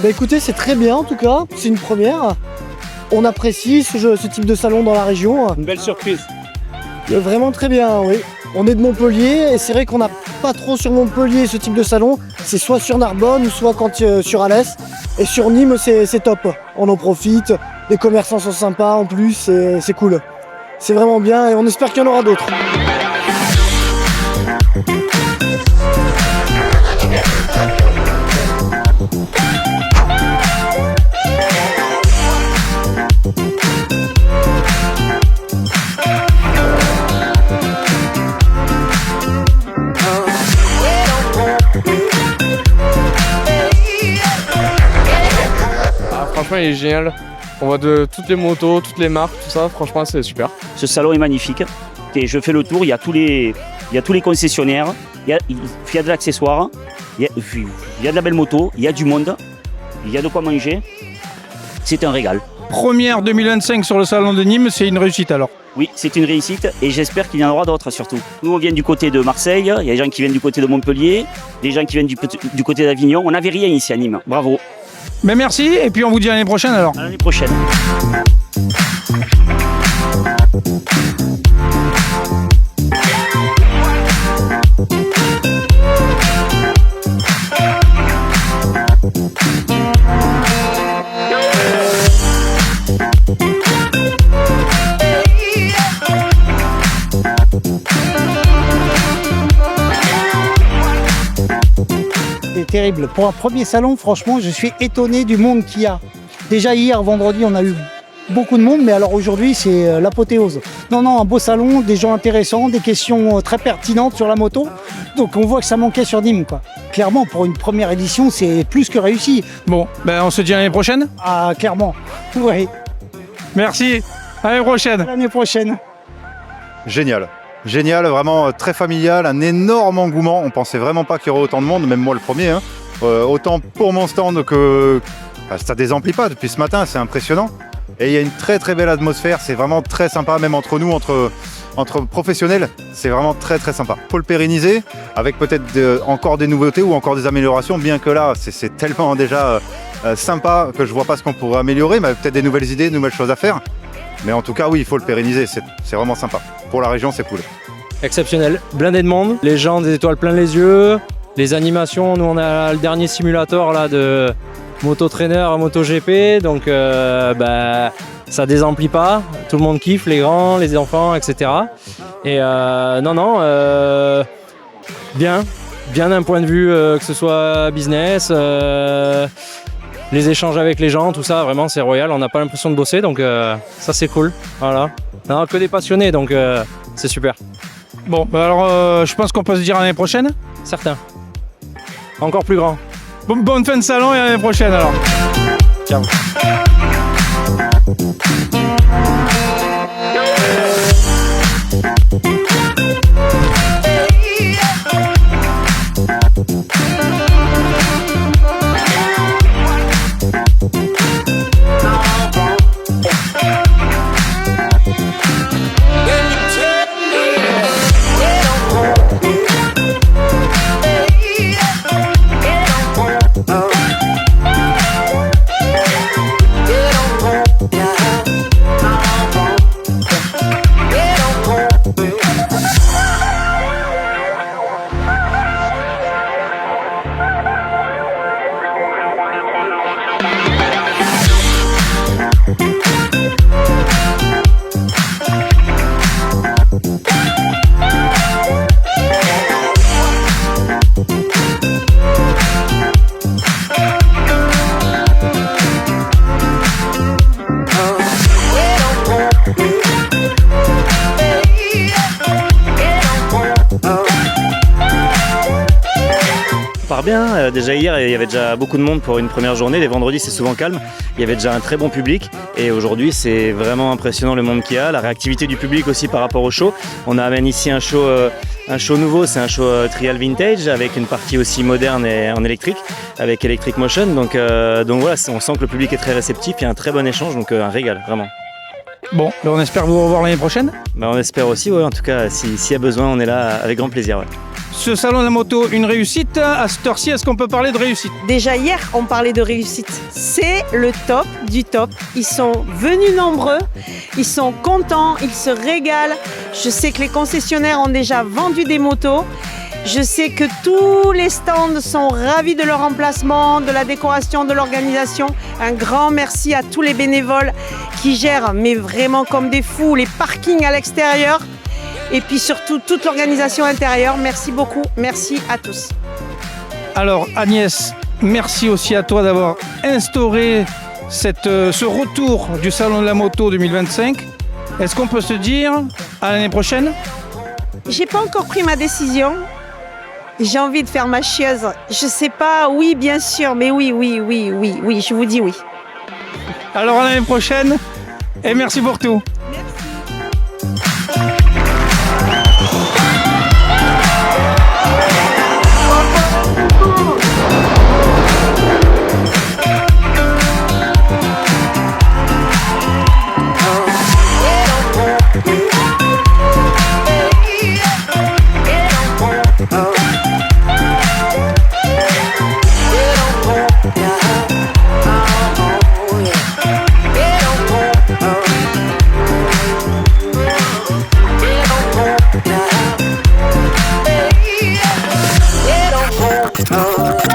Bah écoutez, c'est très bien en tout cas, c'est une première. On apprécie ce type de salon dans la région. Une belle surprise. Vraiment très bien, oui. On est de Montpellier et c'est vrai qu'on n'a pas trop sur Montpellier ce type de salon. C'est soit sur Narbonne ou soit sur Alès. Et sur Nîmes, c'est top. On en profite, les commerçants sont sympas en plus, c'est cool. C'est vraiment bien et on espère qu'il y en aura d'autres. Franchement, il est génial. On voit de toutes les motos, toutes les marques, tout ça. Franchement, c'est super. Ce salon est magnifique. Et je fais le tour, il y a tous les concessionnaires, il y a de l'accessoire, il y a de la belle moto, il y a du monde, il y a de quoi manger. C'est un régal. Première 2025 sur le salon de Nîmes, c'est une réussite alors. Oui, c'est une réussite et j'espère qu'il y en aura d'autres surtout. Nous, on vient du côté de Marseille, il y a des gens qui viennent du côté de Montpellier, des gens qui viennent du côté d'Avignon. On n'avait rien ici à Nîmes. Bravo. Mais merci et puis on vous dit à l'année prochaine alors. À l'année prochaine. C'est terrible. Pour un premier salon, franchement, je suis étonné du monde qu'il y a. Déjà hier, vendredi, on a eu beaucoup de monde, mais alors aujourd'hui, c'est l'apothéose. Non, un beau salon, des gens intéressants, des questions très pertinentes sur la moto. Donc on voit que ça manquait sur Nîmes, quoi. Clairement, pour une première édition, c'est plus que réussi. Bon, on se dit à l'année prochaine. Ah, clairement. Oui. Merci. À l'année prochaine. À l'année prochaine. Génial. Génial, vraiment très familial, un énorme engouement. On pensait vraiment pas qu'il y aurait autant de monde, même moi le premier. Hein. Autant pour mon stand que ça désemplit pas depuis ce matin, c'est impressionnant. Et il y a une très très belle atmosphère, c'est vraiment très sympa, même entre nous, entre professionnels, c'est vraiment très très sympa. Faut le pérenniser avec peut-être encore des nouveautés ou encore des améliorations, bien que là c'est tellement déjà sympa que je vois pas ce qu'on pourrait améliorer, mais peut-être des nouvelles idées, de nouvelles choses à faire. Mais en tout cas, oui, il faut le pérenniser, c'est vraiment sympa. Pour la région, c'est cool. Exceptionnel. Blindé de monde. Les gens des étoiles plein les yeux. Les animations, nous on a le dernier simulateur là de moto-trainer, moto-GP. Donc ça désemplit pas. Tout le monde kiffe, les grands, les enfants, etc. Et bien d'un point de vue que ce soit business. Les échanges avec les gens, tout ça, vraiment c'est royal, on n'a pas l'impression de bosser, donc ça c'est cool, voilà. Non, que des passionnés, donc c'est super. Bon, alors je pense qu'on peut se dire à l'année prochaine. Certain. Encore plus grand. Bonne fin de salon et à l'année prochaine alors. Ciao. Bien, déjà hier il y avait déjà beaucoup de monde pour une première journée, les vendredis c'est souvent calme, il y avait déjà un très bon public et aujourd'hui c'est vraiment impressionnant le monde qu'il y a, la réactivité du public aussi par rapport au show. On amène ici un show nouveau, c'est un show trial vintage avec une partie aussi moderne et en électrique avec Electric Motion, donc voilà, on sent que le public est très réceptif, il y a un très bon échange, donc un régal vraiment. Bon, on espère vous revoir l'année prochaine. On espère aussi, ouais, en tout cas s'il y a besoin on est là avec grand plaisir. Ouais. ce salon de la moto une réussite. À cette heure-ci, est-ce qu'on peut parler de réussite? Déjà hier, on parlait de réussite. C'est le top du top. Ils sont venus nombreux, ils sont contents, ils se régalent. Je sais que les concessionnaires ont déjà vendu des motos. Je sais que tous les stands sont ravis de leur emplacement, de la décoration, de l'organisation. Un grand merci à tous les bénévoles qui gèrent, mais vraiment comme des fous, les parkings à l'extérieur. Et puis surtout toute l'organisation intérieure. Merci beaucoup, merci à tous. Alors Agnès, merci aussi à toi d'avoir instauré ce retour du Salon de la Moto 2025. Est-ce qu'on peut se dire à l'année prochaine? J'ai pas encore pris ma décision. J'ai envie de faire ma chieuse. Je sais pas, oui bien sûr, mais oui, je vous dis oui. Alors à l'année prochaine et merci pour tout. Oh.